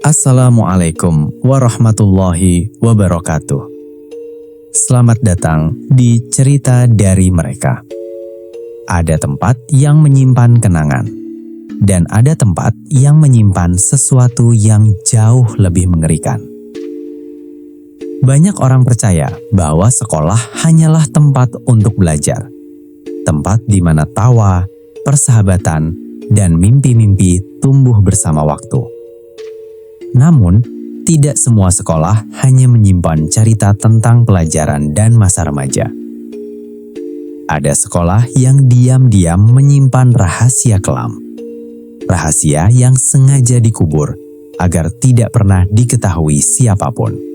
Assalamualaikum warahmatullahi wabarakatuh. Selamat datang di cerita dari mereka. Ada tempat yang menyimpan kenangan, dan ada tempat yang menyimpan sesuatu yang jauh lebih mengerikan. Banyak orang percaya bahwa sekolah hanyalah tempat untuk belajar, tempat di mana tawa, persahabatan, dan mimpi-mimpi tumbuh bersama waktu. Namun, tidak semua sekolah hanya menyimpan cerita tentang pelajaran dan masa remaja. Ada sekolah yang diam-diam menyimpan rahasia kelam. Rahasia yang sengaja dikubur agar tidak pernah diketahui siapapun.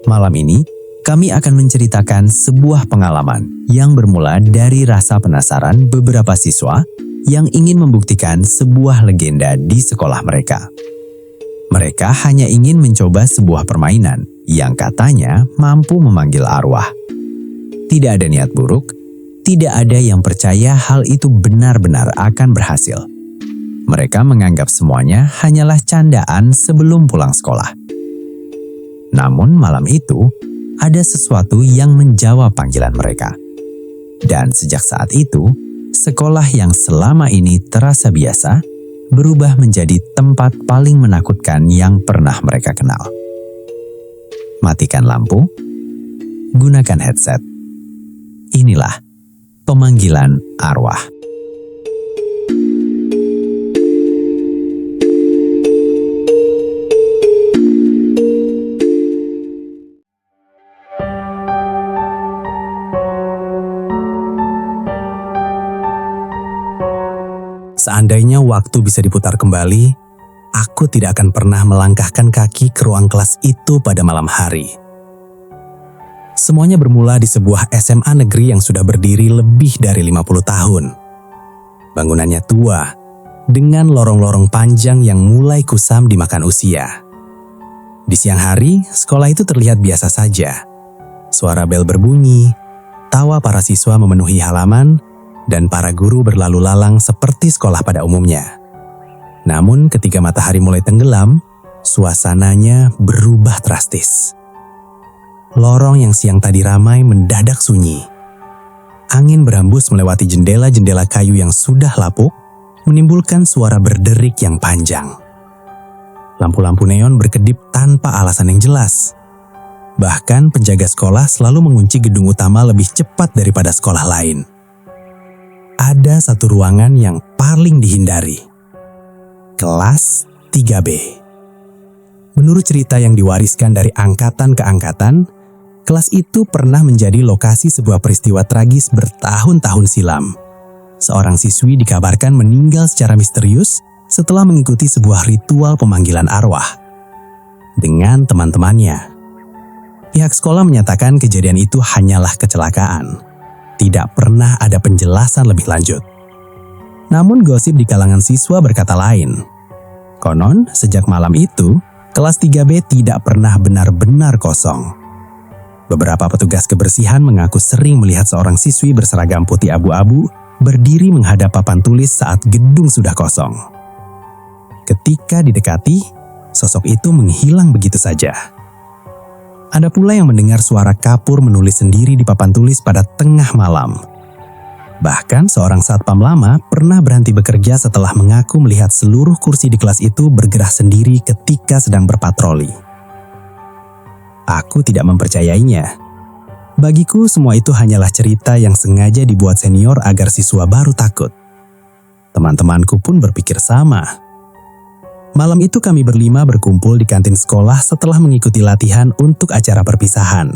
Malam ini, kami akan menceritakan sebuah pengalaman yang bermula dari rasa penasaran beberapa siswa yang ingin membuktikan sebuah legenda di sekolah mereka. Mereka hanya ingin mencoba sebuah permainan yang katanya mampu memanggil arwah. Tidak ada niat buruk, tidak ada yang percaya hal itu benar-benar akan berhasil. Mereka menganggap semuanya hanyalah candaan sebelum pulang sekolah. Namun malam itu, ada sesuatu yang menjawab panggilan mereka. Dan sejak saat itu, sekolah yang selama ini terasa biasa, berubah menjadi tempat paling menakutkan yang pernah mereka kenal. Matikan lampu, gunakan headset. Inilah pemanggilan arwah. Seandainya waktu bisa diputar kembali, aku tidak akan pernah melangkahkan kaki ke ruang kelas itu pada malam hari. Semuanya bermula di sebuah SMA negeri yang sudah berdiri lebih dari 50 tahun. Bangunannya tua, dengan lorong-lorong panjang yang mulai kusam dimakan usia. Di siang hari, sekolah itu terlihat biasa saja. Suara bel berbunyi, tawa para siswa memenuhi halaman, dan para guru berlalu lalang seperti sekolah pada umumnya. Namun ketika matahari mulai tenggelam, suasananya berubah drastis. Lorong yang siang tadi ramai mendadak sunyi. Angin berhembus melewati jendela-jendela kayu yang sudah lapuk, menimbulkan suara berderik yang panjang. Lampu-lampu neon berkedip tanpa alasan yang jelas. Bahkan penjaga sekolah selalu mengunci gedung utama lebih cepat daripada sekolah lain. Ada satu ruangan yang paling dihindari. Kelas 3B. Menurut cerita yang diwariskan dari angkatan ke angkatan, kelas itu pernah menjadi lokasi sebuah peristiwa tragis bertahun-tahun silam. Seorang siswi dikabarkan meninggal secara misterius setelah mengikuti sebuah ritual pemanggilan arwah dengan teman-temannya. Pihak sekolah menyatakan kejadian itu hanyalah kecelakaan. Tidak pernah ada penjelasan lebih lanjut. Namun gosip di kalangan siswa berkata lain. Konon, sejak malam itu, kelas 3B tidak pernah benar-benar kosong. Beberapa petugas kebersihan mengaku sering melihat seorang siswi berseragam putih abu-abu berdiri menghadap papan tulis saat gedung sudah kosong. Ketika didekati, sosok itu menghilang begitu saja. Ada pula yang mendengar suara kapur menulis sendiri di papan tulis pada tengah malam. Bahkan seorang satpam lama pernah berhenti bekerja setelah mengaku melihat seluruh kursi di kelas itu bergerak sendiri ketika sedang berpatroli. Aku tidak mempercayainya. Bagiku semua itu hanyalah cerita yang sengaja dibuat senior agar siswa baru takut. Teman-temanku pun berpikir sama. Malam itu kami berlima berkumpul di kantin sekolah setelah mengikuti latihan untuk acara perpisahan.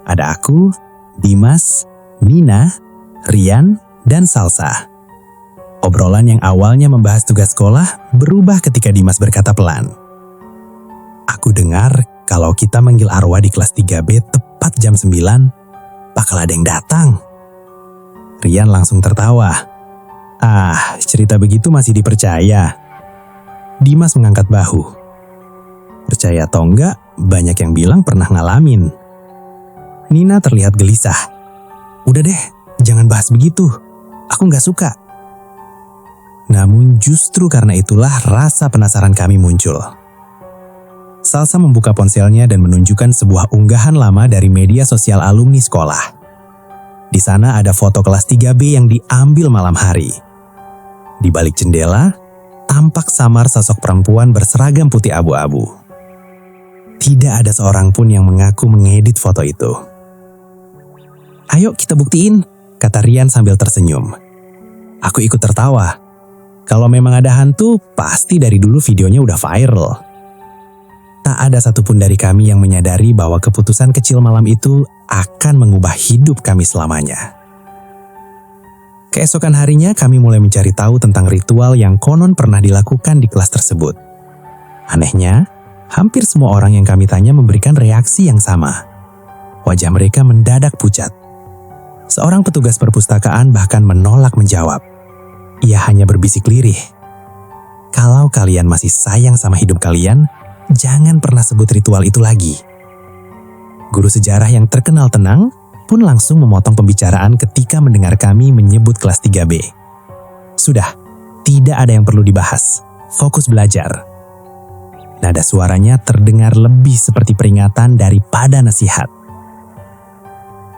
Ada aku, Dimas, Nina, Rian, dan Salsa. Obrolan yang awalnya membahas tugas sekolah berubah ketika Dimas berkata pelan. Aku dengar kalau kita manggil arwah di kelas 3B tepat jam 9, bakal ada yang datang. Rian langsung tertawa. Cerita begitu masih dipercaya. Dimas mengangkat bahu. Percaya atau enggak, banyak yang bilang pernah ngalamin. Nina terlihat gelisah. Udah deh, jangan bahas begitu. Aku nggak suka. Namun justru karena itulah rasa penasaran kami muncul. Salsa membuka ponselnya dan menunjukkan sebuah unggahan lama dari media sosial alumni sekolah. Di sana ada foto kelas 3B yang diambil malam hari. Di balik jendela, tampak samar sosok perempuan berseragam putih abu-abu. Tidak ada seorang pun yang mengaku mengedit foto itu. Ayo kita buktiin, kata Rian sambil tersenyum. Aku ikut tertawa. Kalau memang ada hantu, pasti dari dulu videonya udah viral. Tak ada satupun dari kami yang menyadari bahwa keputusan kecil malam itu akan mengubah hidup kami selamanya. Keesokan harinya kami mulai mencari tahu tentang ritual yang konon pernah dilakukan di kelas tersebut. Anehnya, hampir semua orang yang kami tanya memberikan reaksi yang sama. Wajah mereka mendadak pucat. Seorang petugas perpustakaan bahkan menolak menjawab. Ia hanya berbisik lirih. Kalau kalian masih sayang sama hidup kalian, jangan pernah sebut ritual itu lagi. Guru sejarah yang terkenal tenang pun langsung memotong pembicaraan ketika mendengar kami menyebut kelas 3B. Sudah, tidak ada yang perlu dibahas. Fokus belajar. Nada suaranya terdengar lebih seperti peringatan daripada nasihat.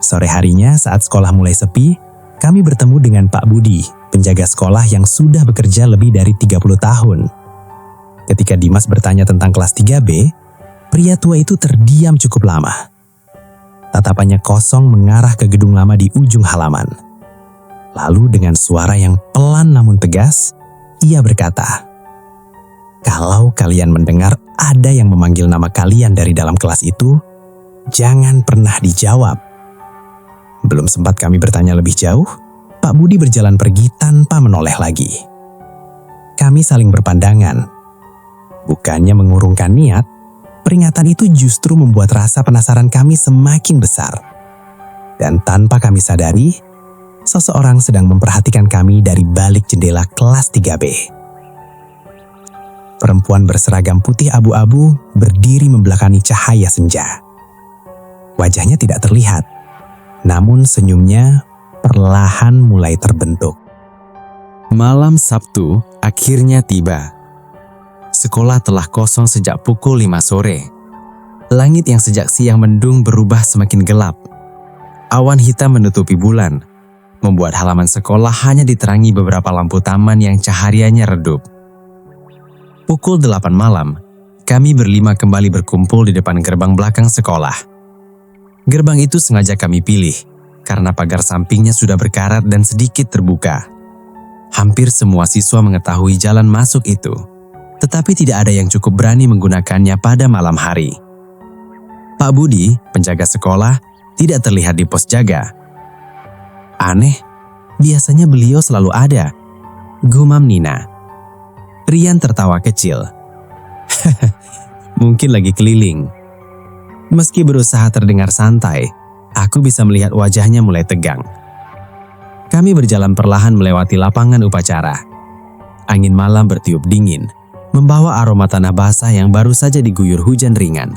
Sore harinya saat sekolah mulai sepi, kami bertemu dengan Pak Budi, penjaga sekolah yang sudah bekerja lebih dari 30 tahun. Ketika Dimas bertanya tentang kelas 3B, pria tua itu terdiam cukup lama. Tatapannya kosong mengarah ke gedung lama di ujung halaman. Lalu dengan suara yang pelan namun tegas, ia berkata, "Kalau kalian mendengar ada yang memanggil nama kalian dari dalam kelas itu, jangan pernah dijawab." Belum sempat kami bertanya lebih jauh, Pak Budi berjalan pergi tanpa menoleh lagi. Kami saling berpandangan. Bukannya mengurungkan niat, peringatan itu justru membuat rasa penasaran kami semakin besar. Dan tanpa kami sadari, seseorang sedang memperhatikan kami dari balik jendela kelas 3B. Perempuan berseragam putih abu-abu berdiri membelakangi cahaya senja. Wajahnya tidak terlihat, namun senyumnya perlahan mulai terbentuk. Malam Sabtu akhirnya tiba. Sekolah telah kosong sejak pukul 5 sore. Langit yang sejak siang mendung berubah semakin gelap. Awan hitam menutupi bulan, membuat halaman sekolah hanya diterangi beberapa lampu taman yang cahayanya redup. Pukul 8 malam, kami berlima kembali berkumpul di depan gerbang belakang sekolah. Gerbang itu sengaja kami pilih, karena pagar sampingnya sudah berkarat dan sedikit terbuka. Hampir semua siswa mengetahui jalan masuk itu, tetapi tidak ada yang cukup berani menggunakannya pada malam hari. Pak Budi, penjaga sekolah, tidak terlihat di pos jaga. Aneh, biasanya beliau selalu ada, gumam Nina. Rian tertawa kecil. Mungkin lagi keliling. Meski berusaha terdengar santai, aku bisa melihat wajahnya mulai tegang. Kami berjalan perlahan melewati lapangan upacara. Angin malam bertiup dingin, membawa aroma tanah basah yang baru saja diguyur hujan ringan.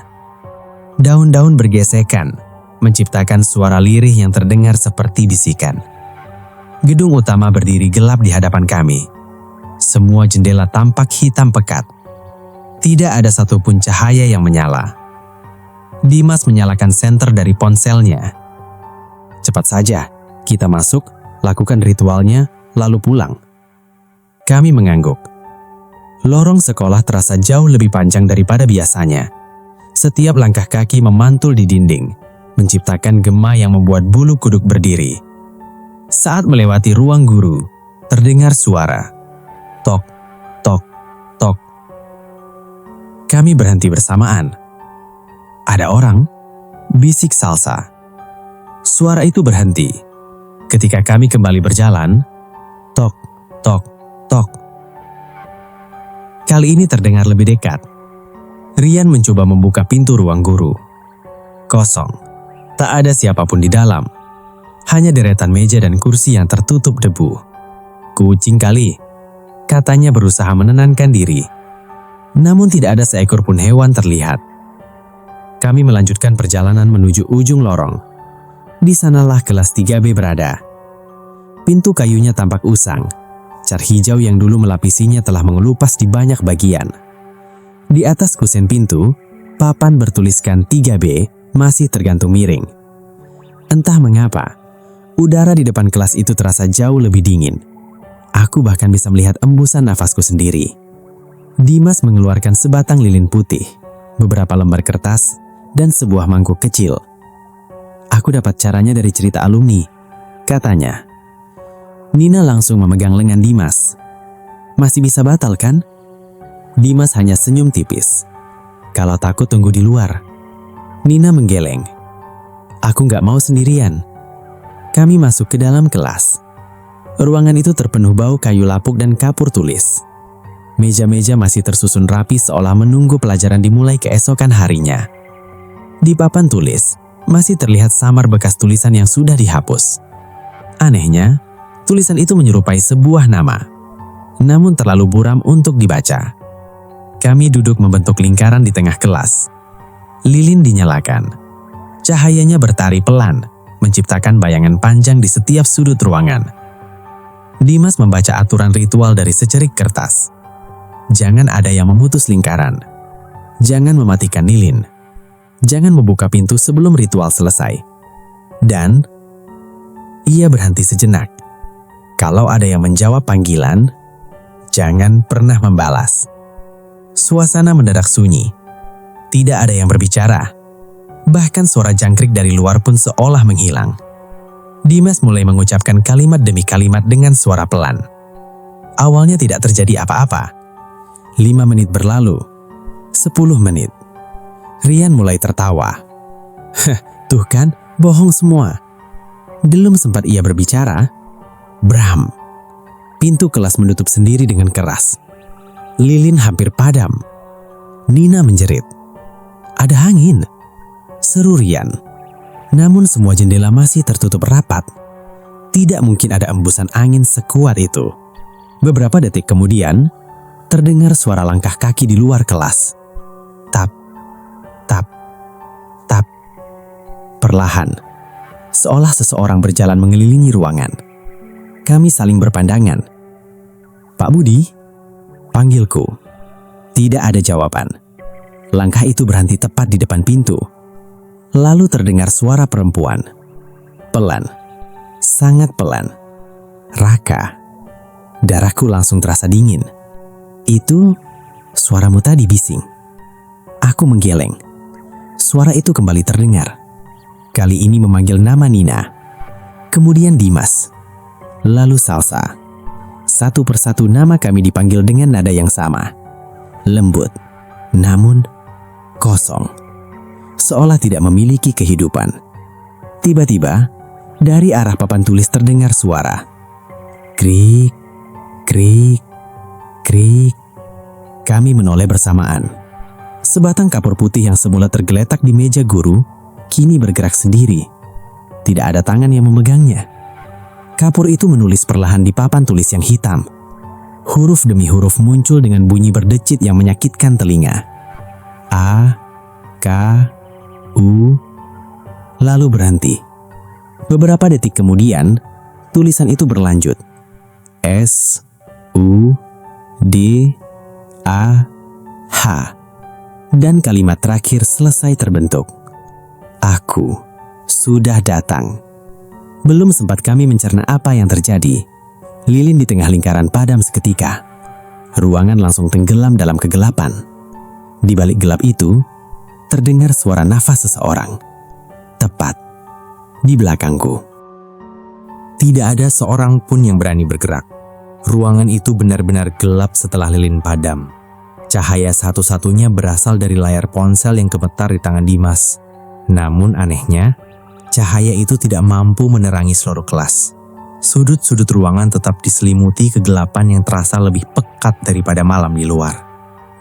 Daun-daun bergesekan, menciptakan suara lirih yang terdengar seperti bisikan. Gedung utama berdiri gelap di hadapan kami. Semua jendela tampak hitam pekat. Tidak ada satupun cahaya yang menyala. Dimas menyalakan senter dari ponselnya. Cepat saja, kita masuk, lakukan ritualnya, lalu pulang. Kami mengangguk. Lorong sekolah terasa jauh lebih panjang daripada biasanya. Setiap langkah kaki memantul di dinding, menciptakan gema yang membuat bulu kuduk berdiri. Saat melewati ruang guru, terdengar suara. Tok, tok, tok. Kami berhenti bersamaan. Ada orang, bisik Salsa. Suara itu berhenti. Ketika kami kembali berjalan, tok, tok, tok. Kali ini terdengar lebih dekat. Rian mencoba membuka pintu ruang guru. Kosong. Tak ada siapapun di dalam. Hanya deretan meja dan kursi yang tertutup debu. Kucing kali, katanya berusaha menenangkan diri. Namun tidak ada seekor pun hewan terlihat. Kami melanjutkan perjalanan menuju ujung lorong. Di sanalah kelas 3B berada. Pintu kayunya tampak usang. Cat hijau yang dulu melapisinya telah mengelupas di banyak bagian. Di atas kusen pintu, papan bertuliskan 3B masih tergantung miring. Entah mengapa, udara di depan kelas itu terasa jauh lebih dingin. Aku bahkan bisa melihat embusan nafasku sendiri. Dimas mengeluarkan sebatang lilin putih, beberapa lembar kertas, dan sebuah mangkuk kecil. Aku dapat caranya dari cerita alumni, katanya. Nina langsung memegang lengan Dimas. Masih bisa batal kan? Dimas hanya senyum tipis. Kalau takut tunggu di luar. Nina menggeleng. Aku gak mau sendirian. Kami masuk ke dalam kelas. Ruangan itu terpenuh bau kayu lapuk dan kapur tulis. Meja-meja masih tersusun rapi seolah menunggu pelajaran dimulai keesokan harinya. Di papan tulis, masih terlihat samar bekas tulisan yang sudah dihapus. Anehnya, tulisan itu menyerupai sebuah nama, namun terlalu buram untuk dibaca. Kami duduk membentuk lingkaran di tengah kelas. Lilin dinyalakan. Cahayanya bertari pelan, menciptakan bayangan panjang di setiap sudut ruangan. Dimas membaca aturan ritual dari secerik kertas. Jangan ada yang memutus lingkaran. Jangan mematikan lilin. Jangan membuka pintu sebelum ritual selesai. Dan ia berhenti sejenak. Kalau ada yang menjawab panggilan, jangan pernah membalas. Suasana mendadak sunyi. Tidak ada yang berbicara. Bahkan suara jangkrik dari luar pun seolah menghilang. Dimas mulai mengucapkan kalimat demi kalimat dengan suara pelan. Awalnya tidak terjadi apa-apa. 5 menit berlalu. 10 menit. Rian mulai tertawa. Tuh kan, bohong semua. Belum sempat ia berbicara, bram. Pintu kelas menutup sendiri dengan keras. Lilin hampir padam. Nina menjerit. Ada angin, seru Rian. Namun semua jendela masih tertutup rapat. Tidak mungkin ada embusan angin sekuat itu. Beberapa detik kemudian, terdengar suara langkah kaki di luar kelas. Tap, tap, tap. Perlahan, seolah seseorang berjalan mengelilingi ruangan. Kami saling berpandangan. Pak Budi, panggilku. Tidak ada jawaban. Langkah itu berhenti tepat di depan pintu. Lalu terdengar suara perempuan. Pelan, sangat pelan. Raka. Darahku langsung terasa dingin. Itu suaramu tadi, bising. Aku menggeleng. Suara itu kembali terdengar. Kali ini memanggil nama Nina. Kemudian Dimas. Lalu Salsa. Satu persatu nama kami dipanggil dengan nada yang sama. Lembut, namun kosong. Seolah tidak memiliki kehidupan. Tiba-tiba, dari arah papan tulis terdengar suara. Krik, krik, krik. Kami menoleh bersamaan. Sebatang kapur putih yang semula tergeletak di meja guru, kini bergerak sendiri. Tidak ada tangan yang memegangnya. Kapur itu menulis perlahan di papan tulis yang hitam. Huruf demi huruf muncul dengan bunyi berdecit yang menyakitkan telinga. A, K, U, lalu berhenti. Beberapa detik kemudian, tulisan itu berlanjut. S, U, D, A, H. Dan kalimat terakhir selesai terbentuk. Aku sudah datang. Belum sempat kami mencerna apa yang terjadi. Lilin di tengah lingkaran padam seketika. Ruangan langsung tenggelam dalam kegelapan. Di balik gelap itu, terdengar suara nafas seseorang. Tepat di belakangku. Tidak ada seorang pun yang berani bergerak. Ruangan itu benar-benar gelap setelah lilin padam. Cahaya satu-satunya berasal dari layar ponsel yang gemetar di tangan Dimas. Namun anehnya, cahaya itu tidak mampu menerangi seluruh kelas. Sudut-sudut ruangan tetap diselimuti kegelapan yang terasa lebih pekat daripada malam di luar.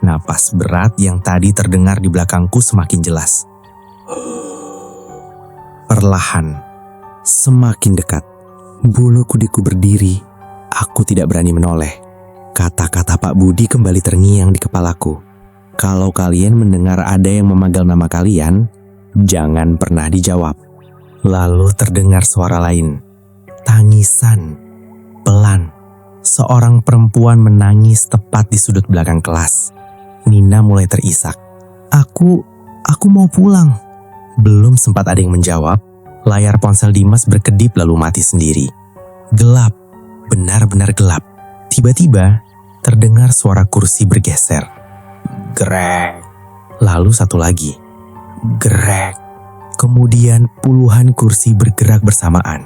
Napas berat yang tadi terdengar di belakangku semakin jelas. Perlahan, semakin dekat. Bulu kudiku berdiri. Aku tidak berani menoleh. Kata-kata Pak Budi kembali terngiang di kepalaku. Kalau kalian mendengar ada yang memanggil nama kalian, jangan pernah dijawab. Lalu terdengar suara lain. Tangisan. Pelan. Seorang perempuan menangis tepat di sudut belakang kelas. Nina mulai terisak. Aku mau pulang. Belum sempat ada yang menjawab, layar ponsel Dimas berkedip lalu mati sendiri. Gelap. Benar-benar gelap. Tiba-tiba, terdengar suara kursi bergeser. Grek. Lalu satu lagi. Grek. Kemudian puluhan kursi bergerak bersamaan.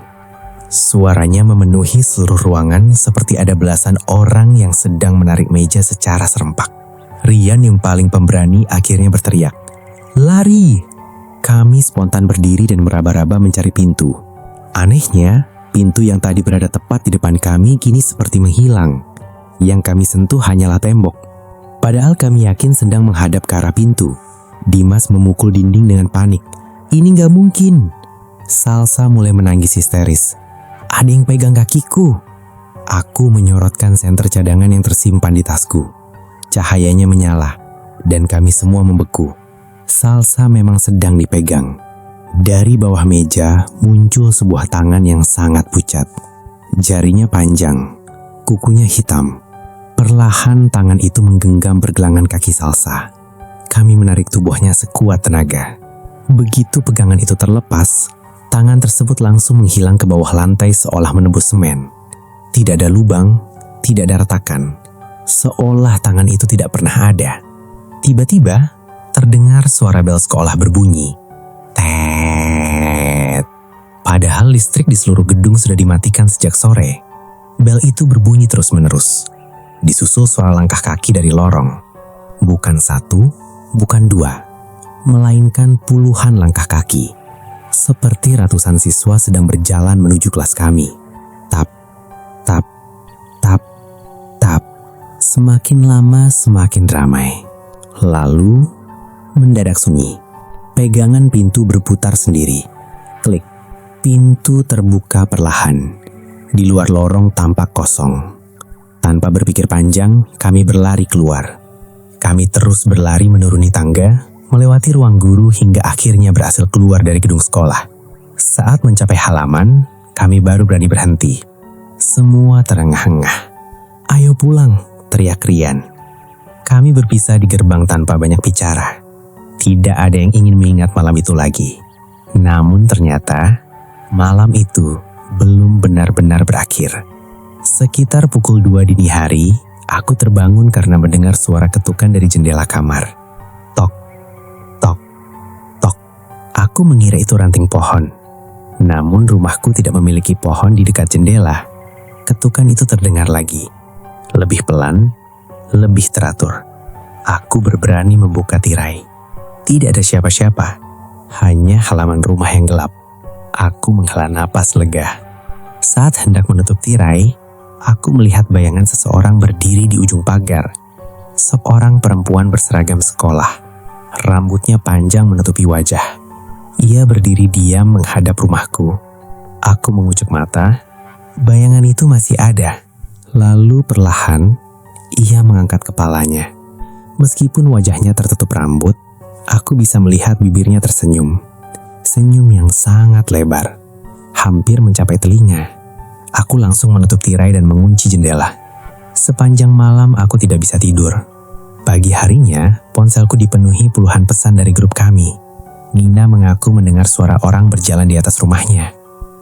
Suaranya memenuhi seluruh ruangan seperti ada belasan orang yang sedang menarik meja secara serempak. Rian yang paling pemberani akhirnya berteriak. Lari! Kami spontan berdiri dan meraba-raba mencari pintu. Anehnya, pintu yang tadi berada tepat di depan kami kini seperti menghilang. Yang kami sentuh hanyalah tembok. Padahal kami yakin sedang menghadap ke arah pintu. Dimas memukul dinding dengan panik. Ini gak mungkin. Salsa mulai menangis histeris. Ada yang pegang kakiku. Aku menyorotkan senter cadangan yang tersimpan di tasku. Cahayanya menyala, dan kami semua membeku. Salsa memang sedang dipegang. Dari bawah meja muncul sebuah tangan yang sangat pucat. Jarinya panjang, kukunya hitam. Perlahan tangan itu menggenggam pergelangan kaki Salsa. Kami menarik tubuhnya sekuat tenaga. Begitu pegangan itu terlepas, tangan tersebut langsung menghilang ke bawah lantai seolah menembus semen. Tidak ada lubang, tidak ada retakan. Seolah tangan itu tidak pernah ada. Tiba-tiba, terdengar suara bel sekolah berbunyi. Tet. Padahal listrik di seluruh gedung sudah dimatikan sejak sore. Bel itu berbunyi terus-menerus. Disusul suara langkah kaki dari lorong. Bukan satu, bukan dua, melainkan puluhan langkah kaki. Seperti ratusan siswa sedang berjalan menuju kelas kami. Tap, tap, tap, tap. Semakin lama semakin ramai. Lalu mendadak sunyi. Pegangan pintu berputar sendiri. Klik. Pintu terbuka perlahan. Di luar lorong tampak kosong. Tanpa berpikir panjang, kami berlari keluar. Kami terus berlari menuruni tangga, melewati ruang guru hingga akhirnya berhasil keluar dari gedung sekolah. Saat mencapai halaman, kami baru berani berhenti. Semua terengah-engah. Ayo pulang, teriak Rian. Kami berpisah di gerbang tanpa banyak bicara. Tidak ada yang ingin mengingat malam itu lagi. Namun ternyata, malam itu belum benar-benar berakhir. Sekitar pukul 2 dini hari, aku terbangun karena mendengar suara ketukan dari jendela kamar. Tok, tok, tok. Aku mengira itu ranting pohon. Namun rumahku tidak memiliki pohon di dekat jendela. Ketukan itu terdengar lagi. Lebih pelan, lebih teratur. Aku berberani membuka tirai. Tidak ada siapa-siapa. Hanya halaman rumah yang gelap. Aku menghela napas lega. Saat hendak menutup tirai, aku melihat bayangan seseorang berdiri di ujung pagar. Seorang perempuan berseragam sekolah. Rambutnya panjang menutupi wajah. Ia berdiri diam menghadap rumahku. Aku mengucuk mata. Bayangan itu masih ada. Lalu perlahan, ia mengangkat kepalanya. Meskipun wajahnya tertutup rambut, aku bisa melihat bibirnya tersenyum. Senyum yang sangat lebar. Hampir mencapai telinga. Aku langsung menutup tirai dan mengunci jendela. Sepanjang malam aku tidak bisa tidur. Pagi harinya, ponselku dipenuhi puluhan pesan dari grup kami. Nina mengaku mendengar suara orang berjalan di atas rumahnya.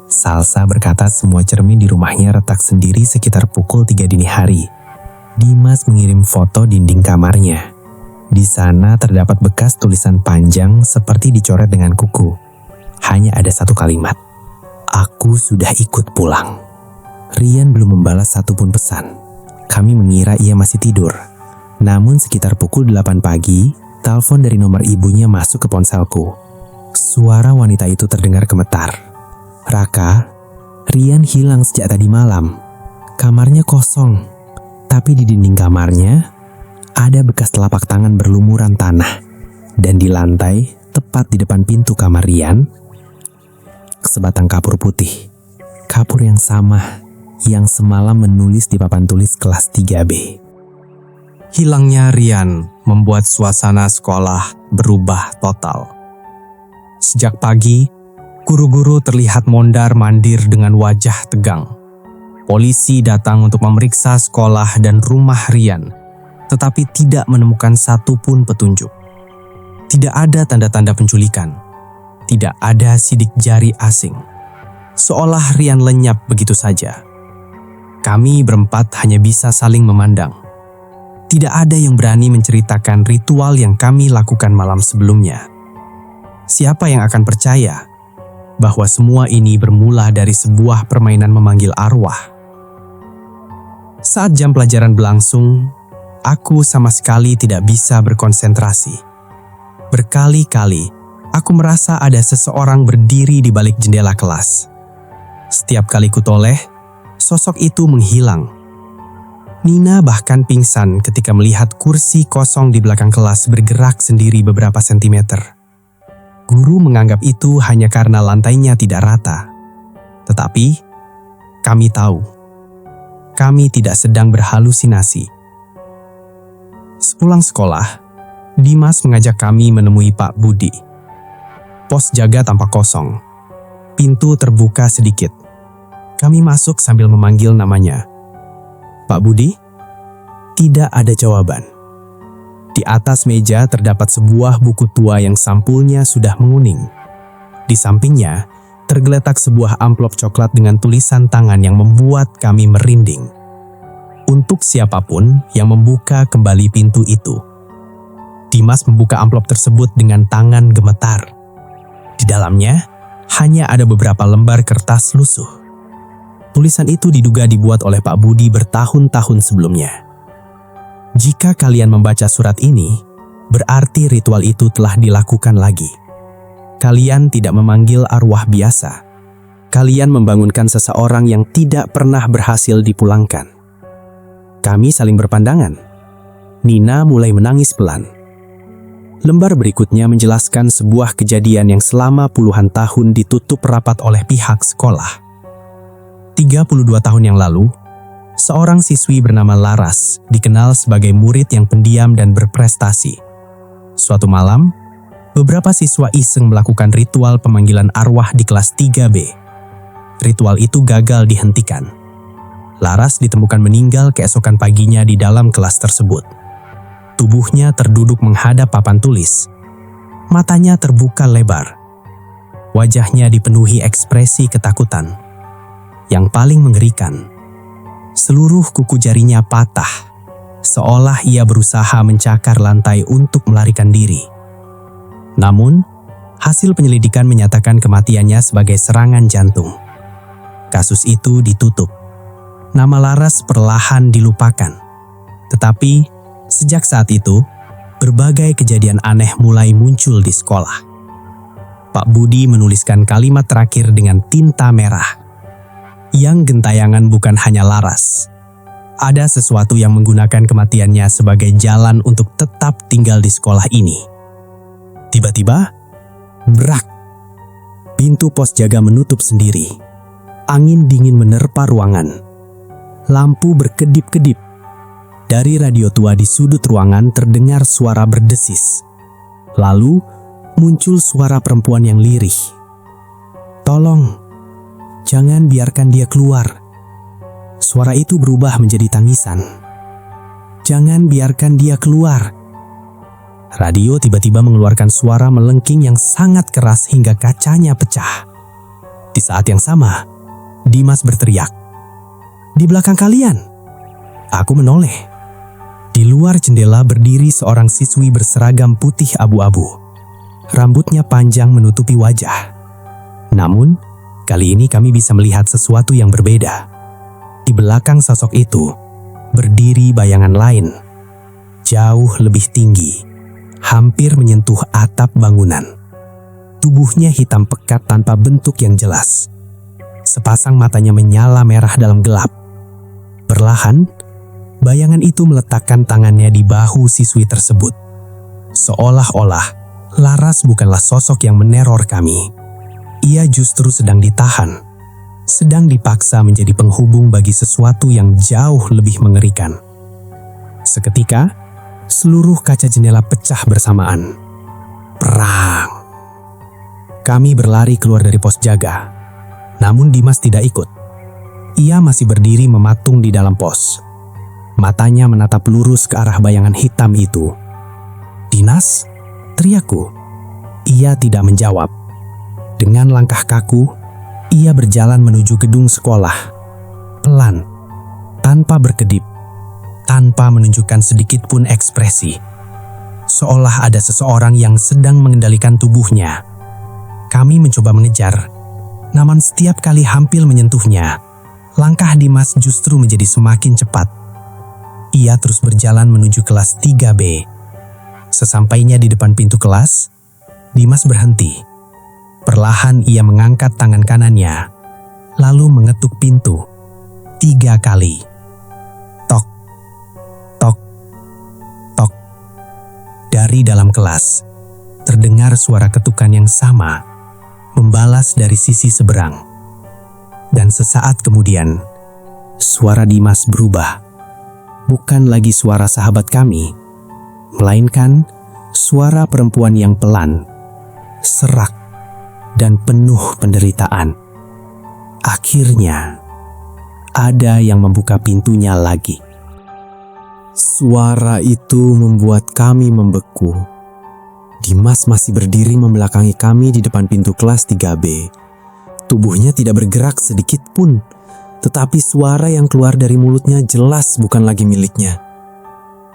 Salsa berkata semua cermin di rumahnya retak sendiri sekitar pukul 3 dini hari. Dimas mengirim foto dinding kamarnya. Di sana terdapat bekas tulisan panjang seperti dicoret dengan kuku. Hanya ada satu kalimat. Aku sudah ikut pulang. Rian belum membalas satupun pesan. Kami mengira ia masih tidur. Namun sekitar pukul 8 pagi, telepon dari nomor ibunya masuk ke ponselku. Suara wanita itu terdengar gemetar. Raka, Rian hilang sejak tadi malam. Kamarnya kosong, tapi di dinding kamarnya ada bekas telapak tangan berlumuran tanah. Dan di lantai, tepat di depan pintu kamar Rian, sebatang kapur putih. Kapur yang sama yang semalam menulis di papan tulis kelas 3B. Hilangnya Rian membuat suasana sekolah berubah total. Sejak pagi, Guru-guru terlihat mondar-mandir dengan wajah tegang. Polisi datang untuk memeriksa sekolah dan rumah Rian, tetapi tidak menemukan satupun petunjuk. Tidak ada tanda-tanda penculikan. Tidak ada sidik jari asing. Seolah Rian lenyap begitu saja. Kami berempat hanya bisa saling memandang. Tidak ada yang berani menceritakan ritual yang kami lakukan malam sebelumnya. Siapa yang akan percaya bahwa semua ini bermula dari sebuah permainan memanggil arwah? Saat jam pelajaran berlangsung, aku sama sekali tidak bisa berkonsentrasi. Berkali-kali, aku merasa ada seseorang berdiri di balik jendela kelas. Setiap kali kutoleh, sosok itu menghilang. Nina bahkan pingsan ketika melihat kursi kosong di belakang kelas bergerak sendiri beberapa sentimeter. Guru menganggap itu hanya karena lantainya tidak rata. Tetapi, kami tahu, kami tidak sedang berhalusinasi. Sepulang sekolah, Dimas mengajak kami menemui Pak Budi. Pos jaga tampak kosong. Pintu terbuka sedikit. Kami masuk sambil memanggil namanya. Pak Budi? Tidak ada jawaban. Di atas meja terdapat sebuah buku tua yang sampulnya sudah menguning. Di sampingnya, tergeletak sebuah amplop coklat dengan tulisan tangan yang membuat kami merinding. Untuk siapapun yang membuka kembali pintu itu. Dimas membuka amplop tersebut dengan tangan gemetar. Di dalamnya, hanya ada beberapa lembar kertas lusuh. Tulisan itu diduga dibuat oleh Pak Budi bertahun-tahun sebelumnya. Jika kalian membaca surat ini, berarti ritual itu telah dilakukan lagi. Kalian tidak memanggil arwah biasa. Kalian membangunkan seseorang yang tidak pernah berhasil dipulangkan. Kami saling berpandangan. Nina mulai menangis pelan. Lembar berikutnya menjelaskan sebuah kejadian yang selama puluhan tahun ditutup rapat oleh pihak sekolah. 32 tahun yang lalu, seorang siswi bernama Laras dikenal sebagai murid yang pendiam dan berprestasi. Suatu malam, beberapa siswa iseng melakukan ritual pemanggilan arwah di kelas 3B. Ritual itu gagal dihentikan. Laras ditemukan meninggal keesokan paginya di dalam kelas tersebut. Tubuhnya terduduk menghadap papan tulis. Matanya terbuka lebar. Wajahnya dipenuhi ekspresi ketakutan. Yang paling mengerikan, seluruh kuku jarinya patah, seolah ia berusaha mencakar lantai untuk melarikan diri. Namun, hasil penyelidikan menyatakan kematiannya sebagai serangan jantung. Kasus itu ditutup. Nama Laras perlahan dilupakan. Tetapi, sejak saat itu, berbagai kejadian aneh mulai muncul di sekolah. Pak Budi menuliskan kalimat terakhir dengan tinta merah. Yang gentayangan bukan hanya Laras. Ada sesuatu yang menggunakan kematiannya sebagai jalan untuk tetap tinggal di sekolah ini. Tiba-tiba, brak. Pintu pos jaga menutup sendiri. Angin dingin menerpa ruangan. Lampu berkedip-kedip. Dari radio tua di sudut ruangan terdengar suara berdesis. Lalu, muncul suara perempuan yang lirih. "Tolong, jangan biarkan dia keluar." Suara itu berubah menjadi tangisan. "Jangan biarkan dia keluar." Radio tiba-tiba mengeluarkan suara melengking yang sangat keras hingga kacanya pecah. Di saat yang sama, Dimas berteriak, "Di belakang kalian!" Aku menoleh. Di luar jendela berdiri seorang siswi berseragam putih abu-abu. Rambutnya panjang menutupi wajah. Namun, kali ini kami bisa melihat sesuatu yang berbeda. Di belakang sosok itu, berdiri bayangan lain. Jauh lebih tinggi, hampir menyentuh atap bangunan. Tubuhnya hitam pekat tanpa bentuk yang jelas. Sepasang matanya menyala merah dalam gelap. Perlahan, bayangan itu meletakkan tangannya di bahu siswi tersebut. Seolah-olah, Laras bukanlah sosok yang meneror kami. Ia justru sedang ditahan, sedang dipaksa menjadi penghubung bagi sesuatu yang jauh lebih mengerikan. Seketika, seluruh kaca jendela pecah bersamaan. Perang. Kami berlari keluar dari pos jaga. Namun Dimas tidak ikut. Ia masih berdiri mematung di dalam pos. Matanya menatap lurus ke arah bayangan hitam itu. "Dinas?" teriakku. Ia tidak menjawab. Dengan langkah kaku, ia berjalan menuju gedung sekolah. Pelan, tanpa berkedip, tanpa menunjukkan sedikit pun ekspresi. Seolah ada seseorang yang sedang mengendalikan tubuhnya. Kami mencoba mengejar, namun setiap kali hampir menyentuhnya, langkah Dimas justru menjadi semakin cepat. Ia terus berjalan menuju kelas 3B. Sesampainya di depan pintu kelas, Dimas berhenti. Perlahan ia mengangkat tangan kanannya, lalu mengetuk pintu 3 kali. Tok, tok, tok. Dari dalam kelas, terdengar suara ketukan yang sama, membalas dari sisi seberang. Dan sesaat kemudian, suara Dimas berubah. Bukan lagi suara sahabat kami, melainkan suara perempuan yang pelan, serak, dan penuh penderitaan. Akhirnya, ada yang membuka pintunya lagi. Suara itu membuat kami membeku. Dimas masih berdiri membelakangi kami di depan pintu kelas 3B. Tubuhnya tidak bergerak sedikit pun, tetapi suara yang keluar dari mulutnya jelas bukan lagi miliknya.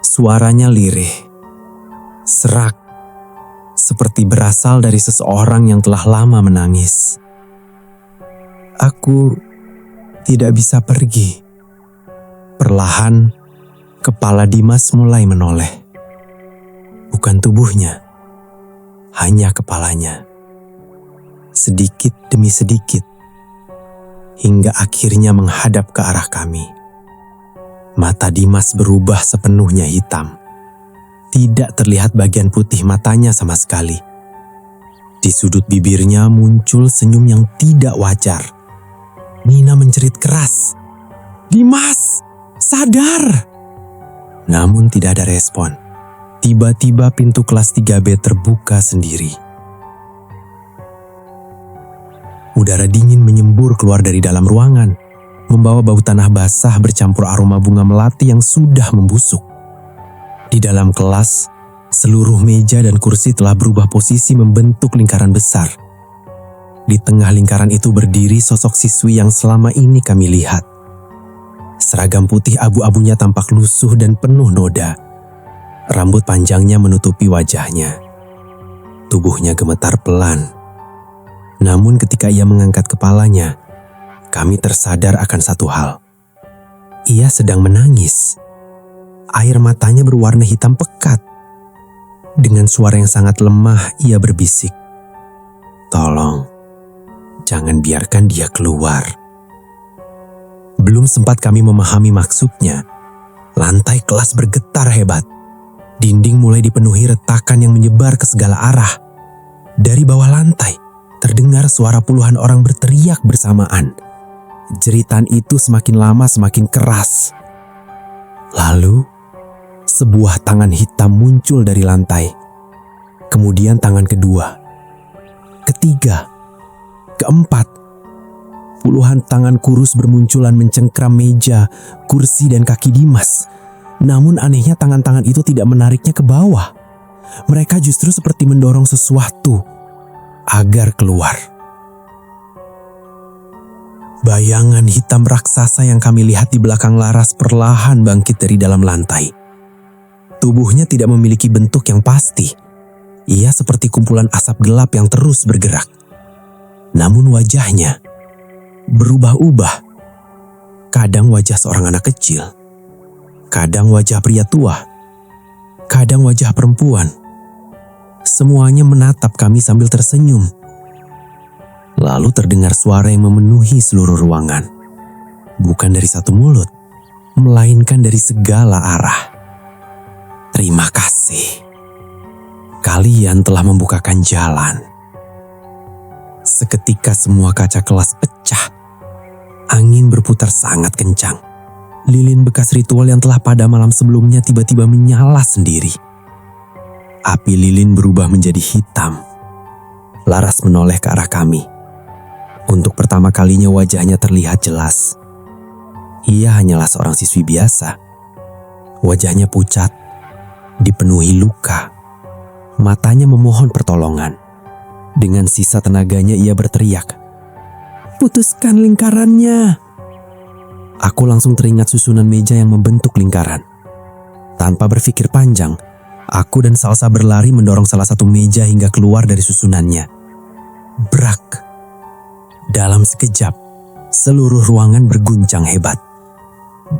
Suaranya lirih, serak, seperti berasal dari seseorang yang telah lama menangis. Aku tidak bisa pergi. Perlahan, kepala Dimas mulai menoleh. Bukan tubuhnya, hanya kepalanya. Sedikit demi sedikit, hingga akhirnya menghadap ke arah kami. Mata Dimas berubah sepenuhnya hitam. Tidak terlihat bagian putih matanya sama sekali. Di sudut bibirnya muncul senyum yang tidak wajar. Nina menjerit keras, "Dimas, sadar!" Namun tidak ada respon. Tiba-tiba pintu kelas 3B terbuka sendiri. Udara dingin menyembur keluar dari dalam ruangan, membawa bau tanah basah bercampur aroma bunga melati yang sudah membusuk. Di dalam kelas, seluruh meja dan kursi telah berubah posisi membentuk lingkaran besar. Di tengah lingkaran itu berdiri sosok siswi yang selama ini kami lihat. Seragam putih abu-abunya tampak lusuh dan penuh noda. Rambut panjangnya menutupi wajahnya. Tubuhnya gemetar pelan. Namun ketika ia mengangkat kepalanya, kami tersadar akan satu hal. Ia sedang menangis. Air matanya berwarna hitam pekat. Dengan suara yang sangat lemah, ia berbisik, "Tolong, jangan biarkan dia keluar." Belum sempat kami memahami maksudnya, lantai kelas bergetar hebat. Dinding mulai dipenuhi retakan yang menyebar ke segala arah. Dari bawah lantai, terdengar suara puluhan orang berteriak bersamaan. Jeritan itu semakin lama semakin keras. Lalu, sebuah tangan hitam muncul dari lantai. Kemudian tangan kedua, ketiga, keempat. Puluhan tangan kurus bermunculan mencengkram meja, kursi, dan kaki Dimas. Namun anehnya tangan-tangan itu tidak menariknya ke bawah. Mereka justru seperti mendorong sesuatu agar keluar. Bayangan hitam raksasa yang kami lihat di belakang Laras perlahan bangkit dari dalam lantai. Tubuhnya tidak memiliki bentuk yang pasti. Ia seperti kumpulan asap gelap yang terus bergerak. Namun wajahnya berubah-ubah. Kadang wajah seorang anak kecil, kadang wajah pria tua, kadang wajah perempuan. Semuanya menatap kami sambil tersenyum. Lalu terdengar suara yang memenuhi seluruh ruangan. Bukan dari satu mulut, melainkan dari segala arah. "Terima kasih. Kalian telah membukakan jalan." Seketika semua kaca kelas pecah. Angin berputar sangat kencang. Lilin bekas ritual yang telah pada malam sebelumnya tiba-tiba menyala sendiri. Api lilin berubah menjadi hitam. Laras menoleh ke arah kami. Untuk pertama kalinya wajahnya terlihat jelas. Ia hanyalah seorang siswi biasa. Wajahnya pucat, dipenuhi luka. Matanya memohon pertolongan. Dengan sisa tenaganya ia berteriak, "Putuskan lingkarannya!" Aku langsung teringat susunan meja yang membentuk lingkaran. Tanpa berpikir panjang, aku dan Salsa berlari mendorong salah satu meja hingga keluar dari susunannya. Brak! Dalam sekejap, seluruh ruangan berguncang hebat.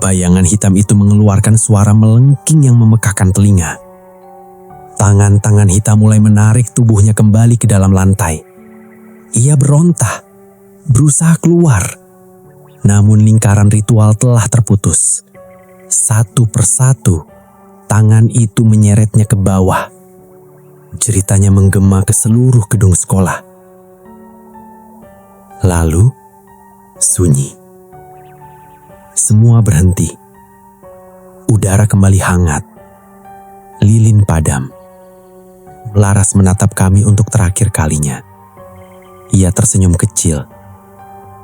Bayangan hitam itu mengeluarkan suara melengking yang memekakkan telinga. Tangan-tangan hitam mulai menarik tubuhnya kembali ke dalam lantai. Ia berontak, berusaha keluar. Namun lingkaran ritual telah terputus. Satu persatu, tangan itu menyeretnya ke bawah. Jeritanya menggema ke seluruh gedung sekolah. Lalu, sunyi. Semua berhenti. Udara kembali hangat. Lilin padam. Laras menatap kami untuk terakhir kalinya. Ia tersenyum kecil.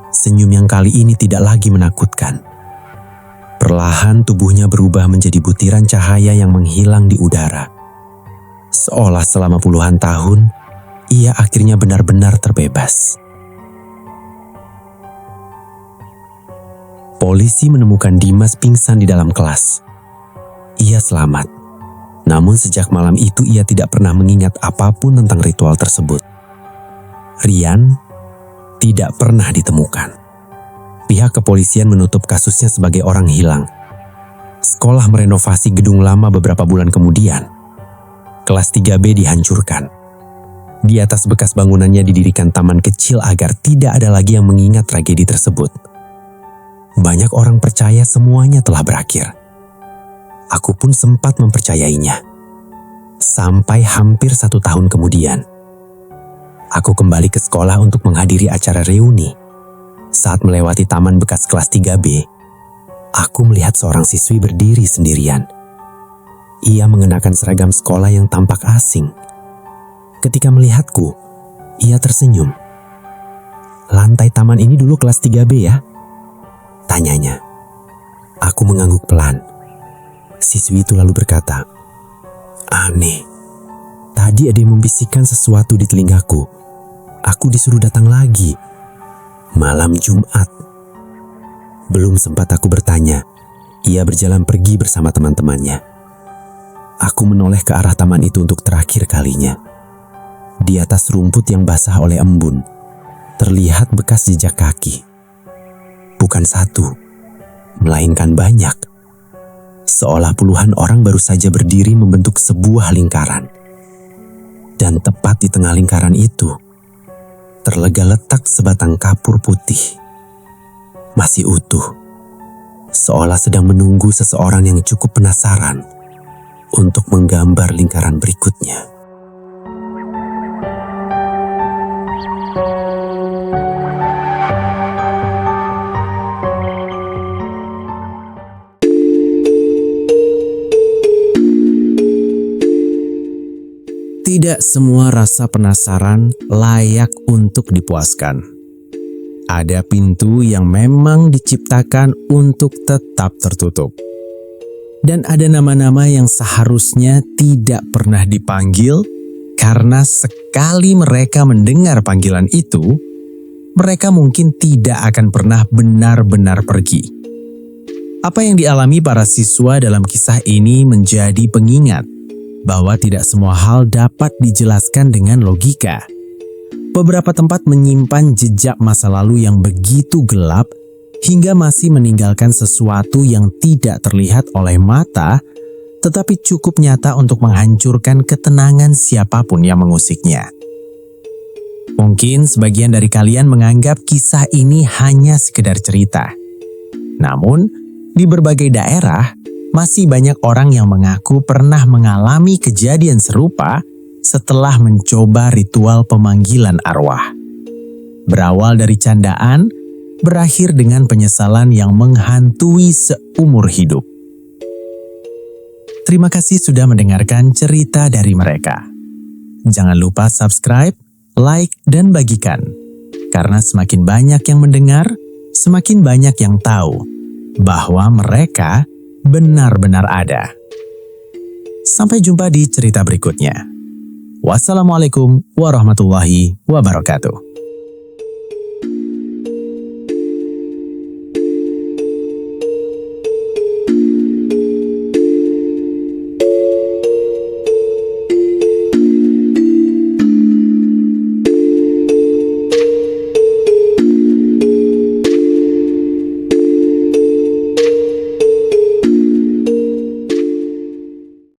Senyum yang kali ini tidak lagi menakutkan. Perlahan tubuhnya berubah menjadi butiran cahaya yang menghilang di udara. Seolah selama puluhan tahun, ia akhirnya benar-benar terbebas. Polisi menemukan Dimas pingsan di dalam kelas. Ia selamat. Namun sejak malam itu ia tidak pernah mengingat apapun tentang ritual tersebut. Rian tidak pernah ditemukan. Pihak kepolisian menutup kasusnya sebagai orang hilang. Sekolah merenovasi gedung lama beberapa bulan kemudian. Kelas 3B dihancurkan. Di atas bekas bangunannya didirikan taman kecil agar tidak ada lagi yang mengingat tragedi tersebut. Banyak orang percaya semuanya telah berakhir. Aku pun sempat mempercayainya. Sampai hampir 1 tahun kemudian. Aku kembali ke sekolah untuk menghadiri acara reuni. Saat melewati taman bekas kelas 3B, aku melihat seorang siswi berdiri sendirian. Ia mengenakan seragam sekolah yang tampak asing. Ketika melihatku, ia tersenyum. "Lantai taman ini dulu kelas 3B ya?" tanyanya. Aku mengangguk pelan. Siswi itu lalu berkata, "Aneh, tadi ada yang membisikkan sesuatu di telingaku. Aku disuruh datang lagi. Malam Jumat." Belum sempat aku bertanya, ia berjalan pergi bersama teman-temannya. Aku menoleh ke arah taman itu untuk terakhir kalinya. Di atas rumput yang basah oleh embun, terlihat bekas jejak kaki. Bukan satu, melainkan banyak. Seolah puluhan orang baru saja berdiri membentuk sebuah lingkaran. Dan tepat di tengah lingkaran itu, terletak sebatang kapur putih. Masih utuh. Seolah sedang menunggu seseorang yang cukup penasaran untuk menggambar lingkaran berikutnya. Tidak semua rasa penasaran layak untuk dipuaskan. Ada pintu yang memang diciptakan untuk tetap tertutup. Dan ada nama-nama yang seharusnya tidak pernah dipanggil karena sekali mereka mendengar panggilan itu, mereka mungkin tidak akan pernah benar-benar pergi. Apa yang dialami para siswa dalam kisah ini menjadi pengingat bahwa tidak semua hal dapat dijelaskan dengan logika. Beberapa tempat menyimpan jejak masa lalu yang begitu gelap hingga masih meninggalkan sesuatu yang tidak terlihat oleh mata, tetapi cukup nyata untuk menghancurkan ketenangan siapapun yang mengusiknya. Mungkin sebagian dari kalian menganggap kisah ini hanya sekedar cerita. Namun, di berbagai daerah, masih banyak orang yang mengaku pernah mengalami kejadian serupa setelah mencoba ritual pemanggilan arwah. Berawal dari candaan, berakhir dengan penyesalan yang menghantui seumur hidup. Terima kasih sudah mendengarkan cerita dari mereka. Jangan lupa subscribe, like, dan bagikan. Karena semakin banyak yang mendengar, semakin banyak yang tahu bahwa mereka benar-benar ada. Sampai jumpa di cerita berikutnya. Wassalamualaikum warahmatullahi wabarakatuh.